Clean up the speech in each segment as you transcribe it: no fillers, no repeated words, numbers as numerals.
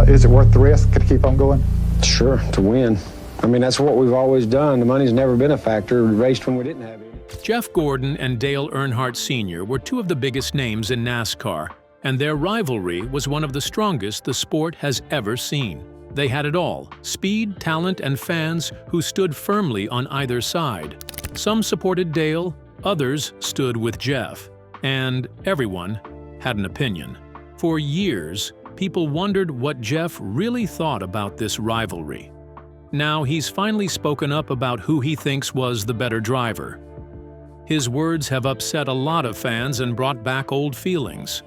Is it worth the risk to keep on going? Sure, to win. I mean, that's what we've always done. The money's never been a factor. We raced when we didn't have any. Jeff Gordon and Dale Earnhardt Sr. were two of the biggest names in NASCAR, and their rivalry was one of the strongest the sport has ever seen. They had it all: speed, talent, and fans who stood firmly on either side. Some supported Dale, others stood with Jeff, and everyone had an opinion. For years, people wondered what Jeff really thought about this rivalry. Now he's finally spoken up about who he thinks was the better driver. His words have upset a lot of fans and brought back old feelings.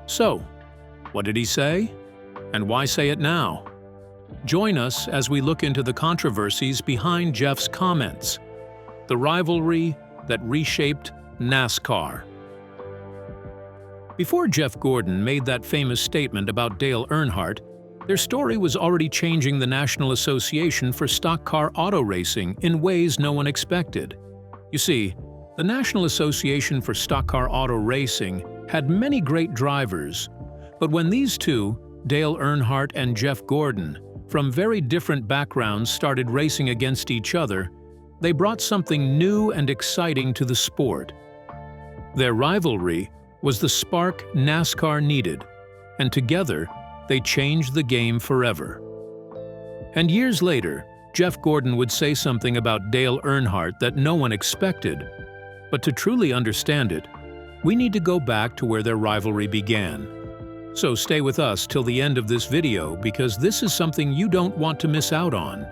So, what did he say? And why say it now? Join us as we look into the controversies behind Jeff's comments, the rivalry that reshaped NASCAR. Before Jeff Gordon made that famous statement about Dale Earnhardt, their story was already changing the National Association for Stock Car Auto Racing in ways no one expected. You see, the National Association for Stock Car Auto Racing had many great drivers, but when these two, Dale Earnhardt and Jeff Gordon, from very different backgrounds started racing against each other, they brought something new and exciting to the sport. Their rivalry was the spark NASCAR needed, and together they changed the game forever. And years later, Jeff Gordon would say something about Dale Earnhardt that no one expected. But to truly understand it, we need to go back to where their rivalry began. So stay with us till the end of this video, because this is something you don't want to miss out on.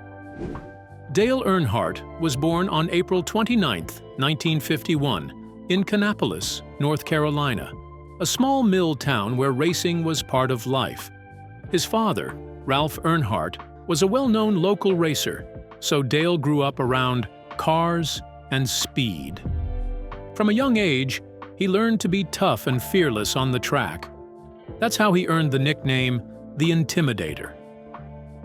Dale Earnhardt was born on April 29, 1951, in Kannapolis, North Carolina, a small mill town where racing was part of life. His father, Ralph Earnhardt, was a well-known local racer, so Dale grew up around cars and speed. From a young age, he learned to be tough and fearless on the track. That's how he earned the nickname, the Intimidator.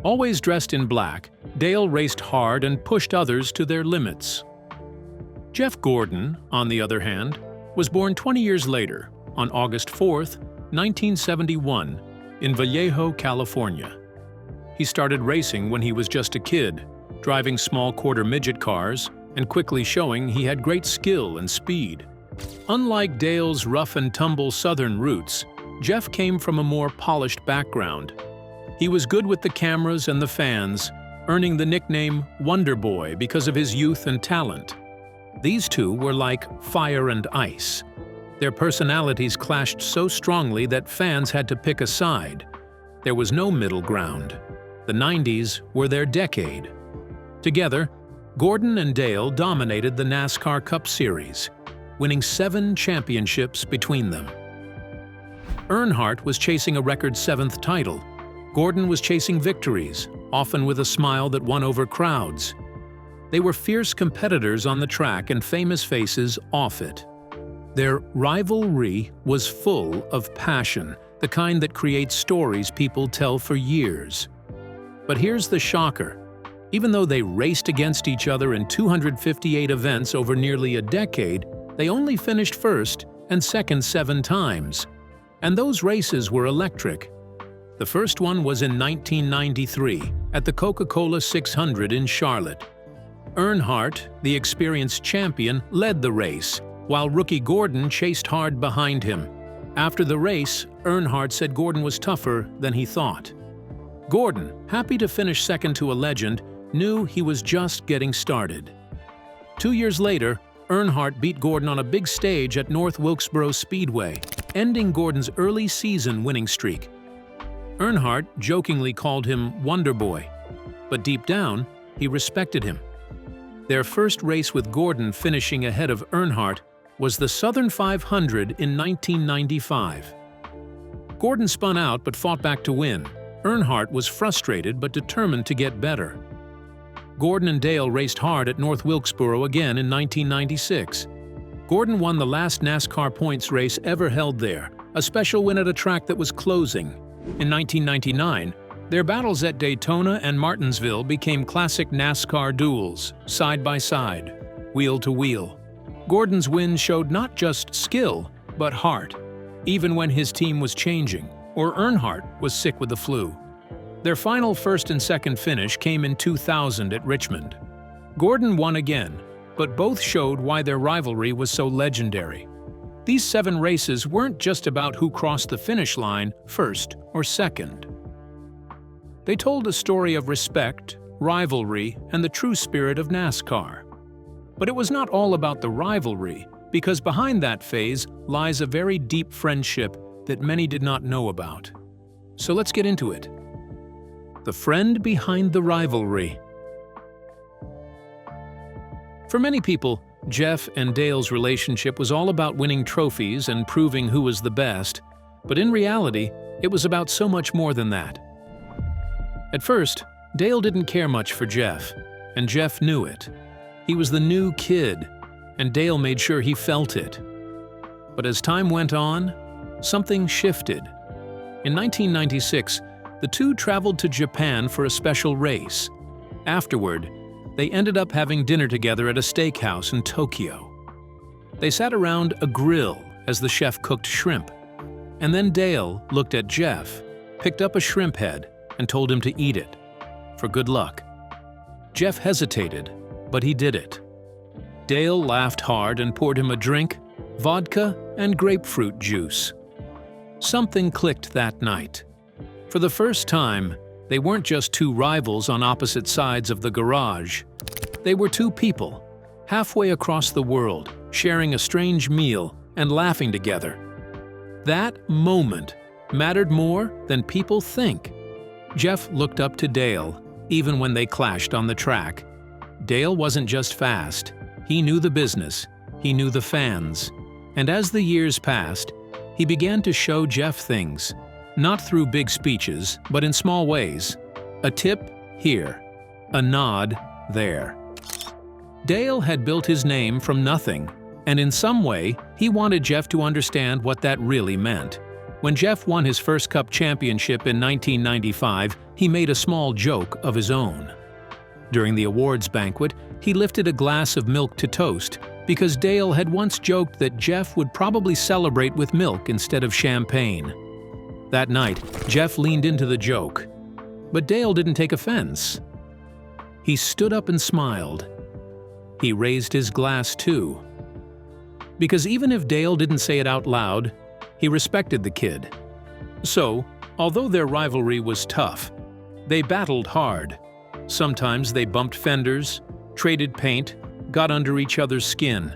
Always dressed in black, Dale raced hard and pushed others to their limits. Jeff Gordon, on the other hand, was born 20 years later, on August 4, 1971, in Vallejo, California. He started racing when he was just a kid, driving small quarter-midget cars and quickly showing he had great skill and speed. Unlike Dale's rough-and-tumble southern roots, Jeff came from a more polished background. He was good with the cameras and the fans, earning the nickname Wonder Boy because of his youth and talent. These two were like fire and ice. Their personalities clashed so strongly that fans had to pick a side. There was no middle ground. The 90s were their decade. Together, Gordon and Dale dominated the NASCAR Cup Series, winning 7 championships between them. Earnhardt was chasing a record 7th title. Gordon was chasing victories, often with a smile that won over crowds. They were fierce competitors on the track and famous faces off it. Their rivalry was full of passion, the kind that creates stories people tell for years. But here's the shocker. Even though they raced against each other in 258 events over nearly a decade, they only finished first and second 7 times. And those races were electric. The first one was in 1993 at the Coca-Cola 600 in Charlotte. Earnhardt, the experienced champion, led the race, while rookie Gordon chased hard behind him. After the race, Earnhardt said Gordon was tougher than he thought. Gordon, happy to finish second to a legend, knew he was just getting started. 2 years later, Earnhardt beat Gordon on a big stage at North Wilkesboro Speedway, ending Gordon's early season winning streak. Earnhardt jokingly called him Wonder Boy, but deep down, he respected him. Their first race with Gordon finishing ahead of Earnhardt was the Southern 500 in 1995. Gordon spun out but fought back to win. Earnhardt was frustrated but determined to get better. Gordon and Dale raced hard at North Wilkesboro again in 1996. Gordon won the last NASCAR points race ever held there, a special win at a track that was closing. In 1999, their battles at Daytona and Martinsville became classic NASCAR duels, side by side, wheel to wheel. Gordon's win showed not just skill, but heart, even when his team was changing, or Earnhardt was sick with the flu. Their final first and second finish came in 2000 at Richmond. Gordon won again, but both showed why their rivalry was so legendary. These 7 races weren't just about who crossed the finish line first or second. They told a story of respect, rivalry, and the true spirit of NASCAR. But it was not all about the rivalry, because behind that phase lies a very deep friendship that many did not know about. So let's get into it. The friend behind the rivalry. For many people, Jeff and Dale's relationship was all about winning trophies and proving who was the best, but in reality, it was about so much more than that. At first, Dale didn't care much for Jeff, and Jeff knew it. He was the new kid, and Dale made sure he felt it. But as time went on, something shifted. In 1996, the two traveled to Japan for a special race. Afterward, they ended up having dinner together at a steakhouse in Tokyo. They sat around a grill as the chef cooked shrimp. And then Dale looked at Jeff, picked up a shrimp head, and told him to eat it, for good luck. Jeff hesitated, but he did it. Dale laughed hard and poured him a drink, vodka and grapefruit juice. Something clicked that night. For the first time, they weren't just two rivals on opposite sides of the garage. They were two people, halfway across the world, sharing a strange meal and laughing together. That moment mattered more than people think. Jeff looked up to Dale, even when they clashed on the track. Dale wasn't just fast. He knew the business. He knew the fans. And as the years passed, he began to show Jeff things. Not through big speeches, but in small ways. A tip here, a nod there. Dale had built his name from nothing, and in some way, he wanted Jeff to understand what that really meant. When Jeff won his first Cup championship in 1995, he made a small joke of his own. During the awards banquet, he lifted a glass of milk to toast because Dale had once joked that Jeff would probably celebrate with milk instead of champagne. That night, Jeff leaned into the joke, but Dale didn't take offense. He stood up and smiled. He raised his glass too. Because even if Dale didn't say it out loud, he respected the kid. So, although their rivalry was tough, they battled hard. Sometimes they bumped fenders, traded paint, got under each other's skin.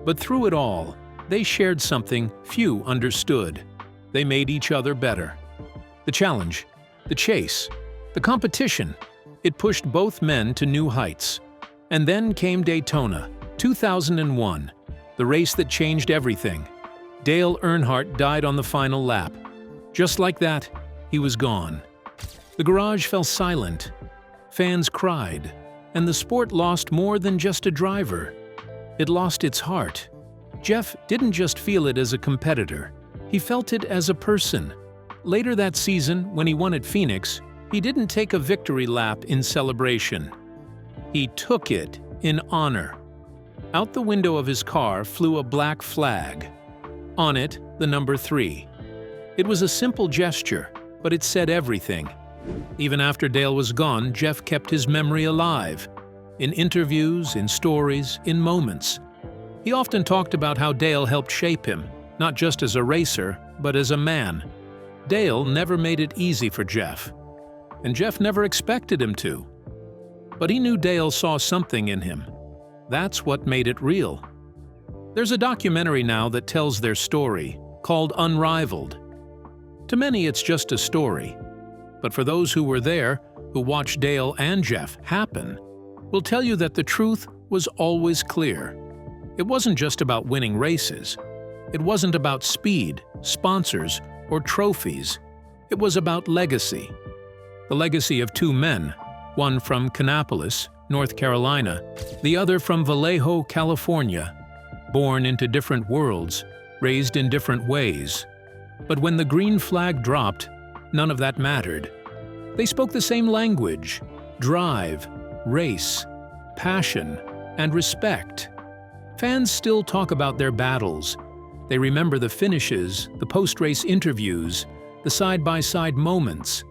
But through it all, they shared something few understood. They made each other better. The challenge, the chase, the competition, it pushed both men to new heights. And then came Daytona, 2001, the race that changed everything. Dale Earnhardt died on the final lap. Just like that, he was gone. The garage fell silent. Fans cried, and the sport lost more than just a driver. It lost its heart. Jeff didn't just feel it as a competitor. He felt it as a person. Later that season, when he won at Phoenix, he didn't take a victory lap in celebration. He took it in honor. Out the window of his car flew a black flag. On it, the number 3. It was a simple gesture, but it said everything. Even after Dale was gone, Jeff kept his memory alive. In interviews, in stories, in moments. He often talked about how Dale helped shape him, not just as a racer, but as a man. Dale never made it easy for Jeff, and Jeff never expected him to. But he knew Dale saw something in him. That's what made it real. There's a documentary now that tells their story, called Unrivaled. To many, it's just a story. But for those who were there, who watched Dale and Jeff happen, will tell you that the truth was always clear. It wasn't just about winning races. It wasn't about speed, sponsors, or trophies. It was about legacy. The legacy of two men, one from Kannapolis, North Carolina, the other from Vallejo, California, born into different worlds, raised in different ways. But when the green flag dropped, none of that mattered. They spoke the same language: drive, race, passion, and respect. Fans still talk about their battles. They remember the finishes, the post-race interviews, the side-by-side moments.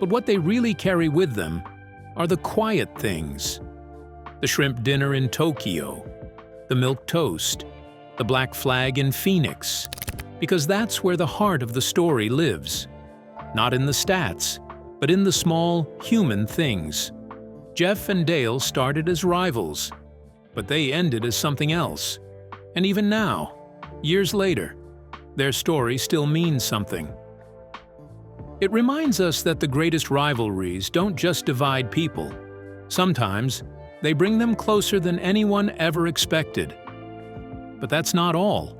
But what they really carry with them are the quiet things. The shrimp dinner in Tokyo, the milk toast, the black flag in Phoenix, because that's where the heart of the story lives. Not in the stats, but in the small, human things. Jeff and Dale started as rivals, but they ended as something else. And even now, years later, their story still means something. It reminds us that the greatest rivalries don't just divide people. Sometimes, they bring them closer than anyone ever expected. But that's not all.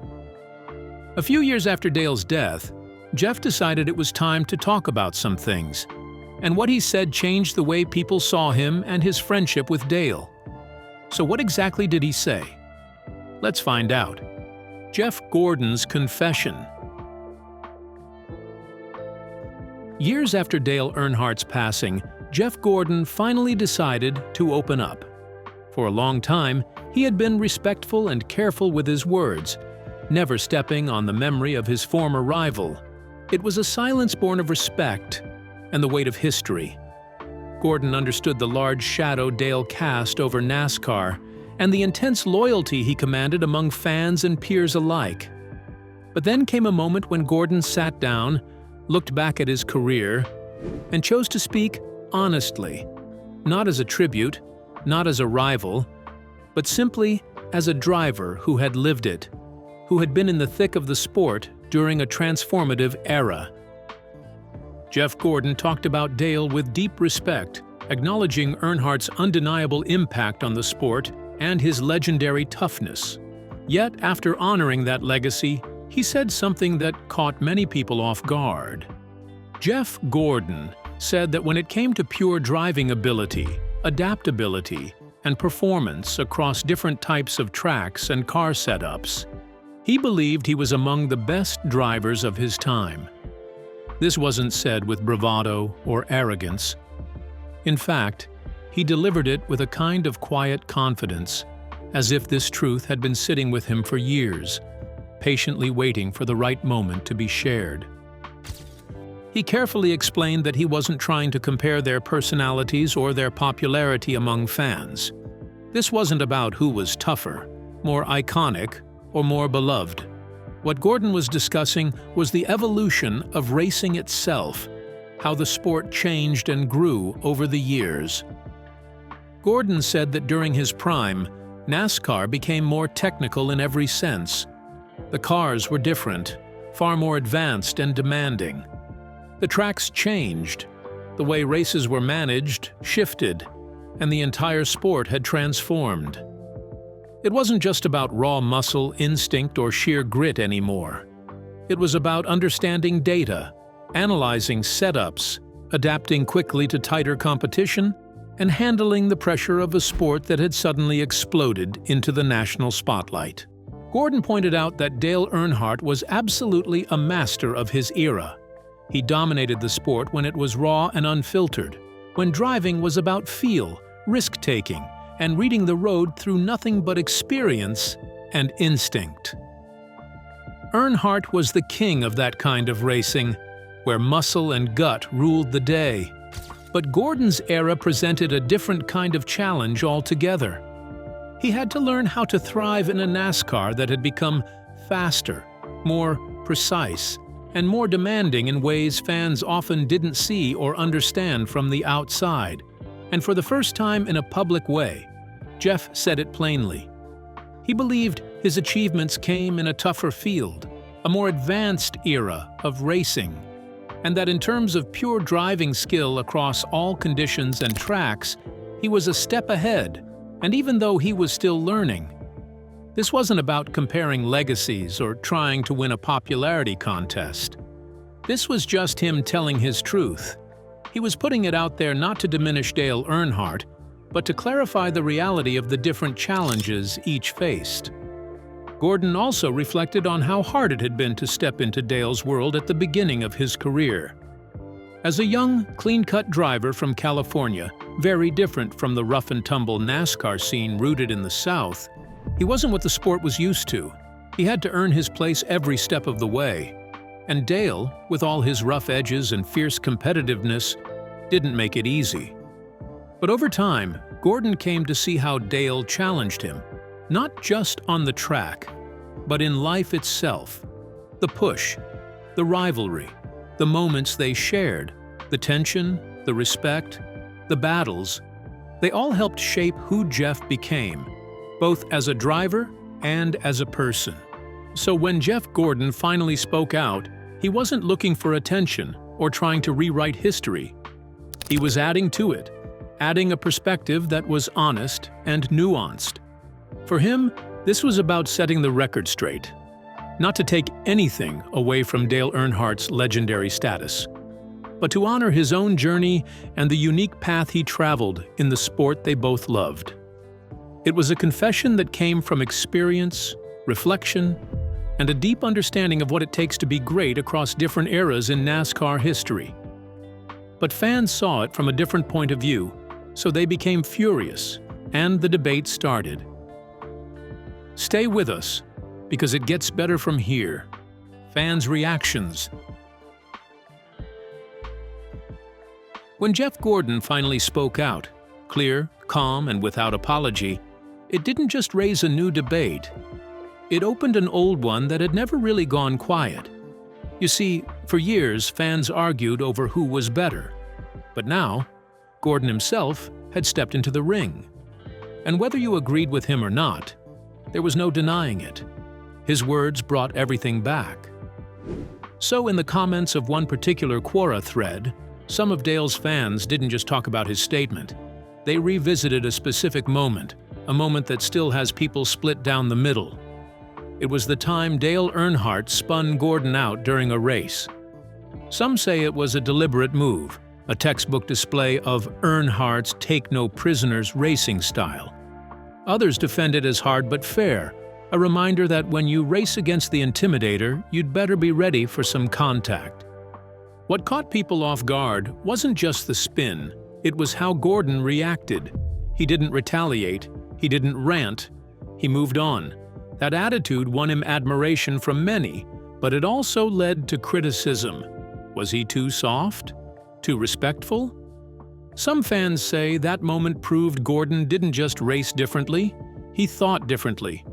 A few years after Dale's death, Jeff decided it was time to talk about some things, and what he said changed the way people saw him and his friendship with Dale. So what exactly did he say? Let's find out. Jeff Gordon's confession. Years after Dale Earnhardt's passing, Jeff Gordon finally decided to open up. For a long time, he had been respectful and careful with his words, never stepping on the memory of his former rival. It was a silence born of respect and the weight of history. Gordon understood the large shadow Dale cast over NASCAR and the intense loyalty he commanded among fans and peers alike. But then came a moment when Gordon sat down, looked back at his career, and chose to speak honestly, not as a tribute, not as a rival, but simply as a driver who had lived it, who had been in the thick of the sport during a transformative era. Jeff Gordon talked about Dale with deep respect, acknowledging Earnhardt's undeniable impact on the sport and his legendary toughness. Yet, after honoring that legacy, he said something that caught many people off guard. Jeff Gordon said that when it came to pure driving ability, adaptability, and performance across different types of tracks and car setups, he believed he was among the best drivers of his time. This wasn't said with bravado or arrogance. In fact, he delivered it with a kind of quiet confidence, as if this truth had been sitting with him for years, patiently waiting for the right moment to be shared. He carefully explained that he wasn't trying to compare their personalities or their popularity among fans. This wasn't about who was tougher, more iconic, or more beloved. What Gordon was discussing was the evolution of racing itself, how the sport changed and grew over the years. Gordon said that during his prime, NASCAR became more technical in every sense. The cars were different, far more advanced and demanding. The tracks changed, the way races were managed shifted, and the entire sport had transformed. It wasn't just about raw muscle, instinct, or sheer grit anymore. It was about understanding data, analyzing setups, adapting quickly to tighter competition, and handling the pressure of a sport that had suddenly exploded into the national spotlight. Gordon pointed out that Dale Earnhardt was absolutely a master of his era. He dominated the sport when it was raw and unfiltered, when driving was about feel, risk-taking, and reading the road through nothing but experience and instinct. Earnhardt was the king of that kind of racing, where muscle and gut ruled the day. But Gordon's era presented a different kind of challenge altogether. He had to learn how to thrive in a NASCAR that had become faster, more precise, and more demanding in ways fans often didn't see or understand from the outside. And for the first time in a public way, Jeff said it plainly. He believed his achievements came in a tougher field, a more advanced era of racing, and that in terms of pure driving skill across all conditions and tracks, he was a step ahead, and even though he was still learning. This wasn't about comparing legacies or trying to win a popularity contest. This was just him telling his truth. He was putting it out there not to diminish Dale Earnhardt, but to clarify the reality of the different challenges each faced. Gordon also reflected on how hard it had been to step into Dale's world at the beginning of his career. As a young, clean-cut driver from California, very different from the rough-and-tumble NASCAR scene rooted in the South, he wasn't what the sport was used to. He had to earn his place every step of the way. And Dale, with all his rough edges and fierce competitiveness, didn't make it easy. But over time, Gordon came to see how Dale challenged him, not just on the track, but in life itself. The push, the rivalry, the moments they shared, the tension, the respect, the battles, they all helped shape who Jeff became, both as a driver and as a person. So when Jeff Gordon finally spoke out, he wasn't looking for attention or trying to rewrite history. He was adding to it, adding a perspective that was honest and nuanced. For him, this was about setting the record straight, not to take anything away from Dale Earnhardt's legendary status, but to honor his own journey and the unique path he traveled in the sport they both loved. It was a confession that came from experience, reflection, and a deep understanding of what it takes to be great across different eras in NASCAR history. But fans saw it from a different point of view, so they became furious, and the debate started. Stay with us, because it gets better from here. Fans' reactions. When Jeff Gordon finally spoke out, clear, calm, and without apology, it didn't just raise a new debate. It opened an old one that had never really gone quiet. You see, for years, fans argued over who was better. But now, Gordon himself had stepped into the ring. And whether you agreed with him or not, there was no denying it. His words brought everything back. So in the comments of one particular Quora thread, some of Dale's fans didn't just talk about his statement. They revisited a specific moment, a moment that still has people split down the middle. It was the time Dale Earnhardt spun Gordon out during a race. Some say it was a deliberate move, a textbook display of Earnhardt's take-no-prisoners racing style. Others defend it as hard but fair, a reminder that when you race against the intimidator, you'd better be ready for some contact. What caught people off guard wasn't just the spin, it was how Gordon reacted. He didn't retaliate, he didn't rant, he moved on. That attitude won him admiration from many, but it also led to criticism. Was he too soft? Too respectful? Some fans say that moment proved Gordon didn't just race differently, he thought differently.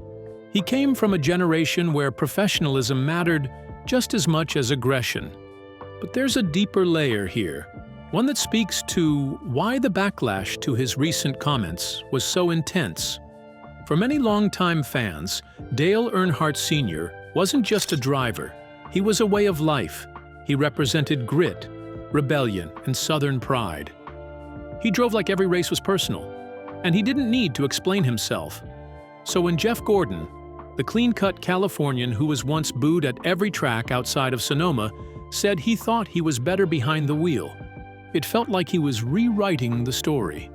He came from a generation where professionalism mattered just as much as aggression. But there's a deeper layer here, one that speaks to why the backlash to his recent comments was so intense. For many longtime fans, Dale Earnhardt Sr. wasn't just a driver, he was a way of life. He represented grit, rebellion, and Southern pride. He drove like every race was personal, and he didn't need to explain himself. So when Jeff Gordon, the clean-cut Californian who was once booed at every track outside of Sonoma, said he thought he was better behind the wheel, it felt like he was rewriting the story.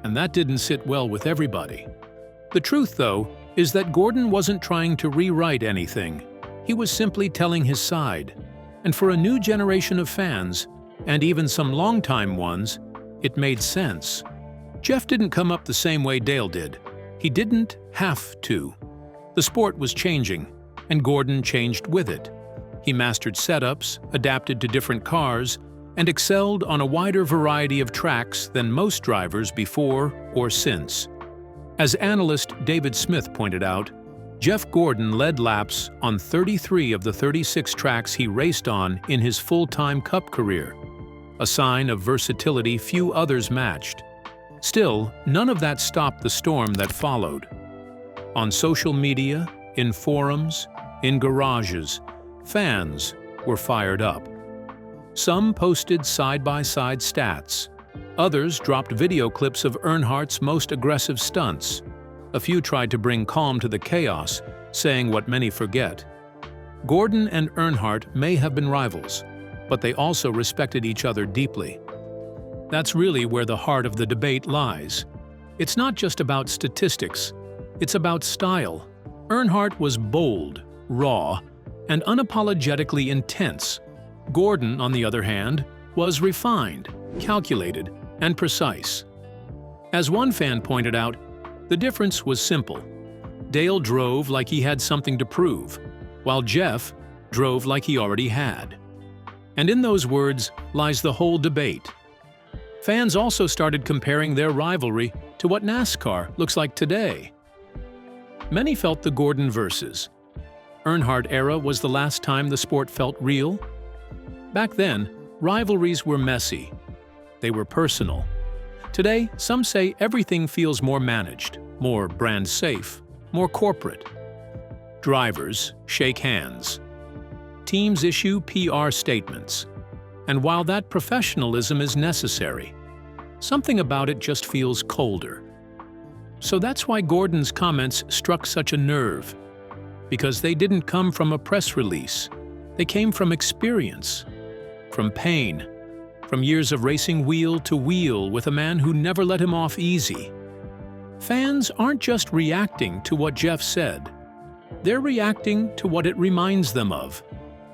And that didn't sit well with everybody. The truth, though, is that Gordon wasn't trying to rewrite anything. He was simply telling his side. And for a new generation of fans, and even some longtime ones, it made sense. Jeff didn't come up the same way Dale did. He didn't have to. The sport was changing, and Gordon changed with it. He mastered setups, adapted to different cars, and excelled on a wider variety of tracks than most drivers before or since. As analyst David Smith pointed out, Jeff Gordon led laps on 33 of the 36 tracks he raced on in his full-time Cup career, a sign of versatility few others matched. Still, none of that stopped the storm that followed. On social media, in forums, in garages, fans were fired up. Some posted side-by-side stats. Others dropped video clips of Earnhardt's most aggressive stunts. A few tried to bring calm to the chaos, saying what many forget. Gordon and Earnhardt may have been rivals, but they also respected each other deeply. That's really where the heart of the debate lies. It's not just about statistics, it's about style. Earnhardt was bold, raw, and unapologetically intense. Gordon, on the other hand, was refined, calculated, and precise. As one fan pointed out, the difference was simple. Dale drove like he had something to prove, while Jeff drove like he already had. And in those words lies the whole debate. Fans also started comparing their rivalry to what NASCAR looks like today. Many felt the Gordon versus Earnhardt era was the last time the sport felt real. Back then, rivalries were messy. They were personal. Today, some say everything feels more managed, more brand safe, more corporate. Drivers shake hands. Teams issue PR statements. And while that professionalism is necessary, something about it just feels colder. So that's why Gordon's comments struck such a nerve. Because they didn't come from a press release. They came from experience, from pain, from years of racing wheel to wheel with a man who never let him off easy. Fans aren't just reacting to what Jeff said. They're reacting to what it reminds them of.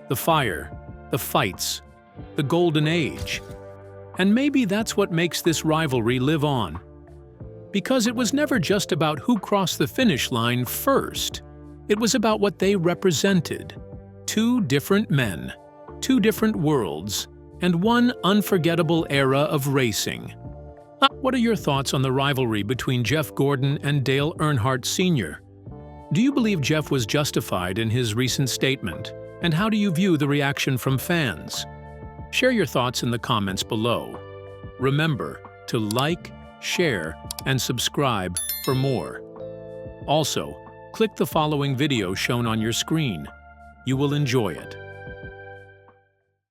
The fire, the fights, the golden age. And maybe that's what makes this rivalry live on. Because it was never just about who crossed the finish line first. It was about what they represented. Two different men, two different worlds, and one unforgettable era of racing. What are your thoughts on the rivalry between Jeff Gordon and Dale Earnhardt Sr.? Do you believe Jeff was justified in his recent statement? And how do you view the reaction from fans? Share your thoughts in the comments below. Remember to like, share, and subscribe for more. Also, click the following video shown on your screen. You will enjoy it.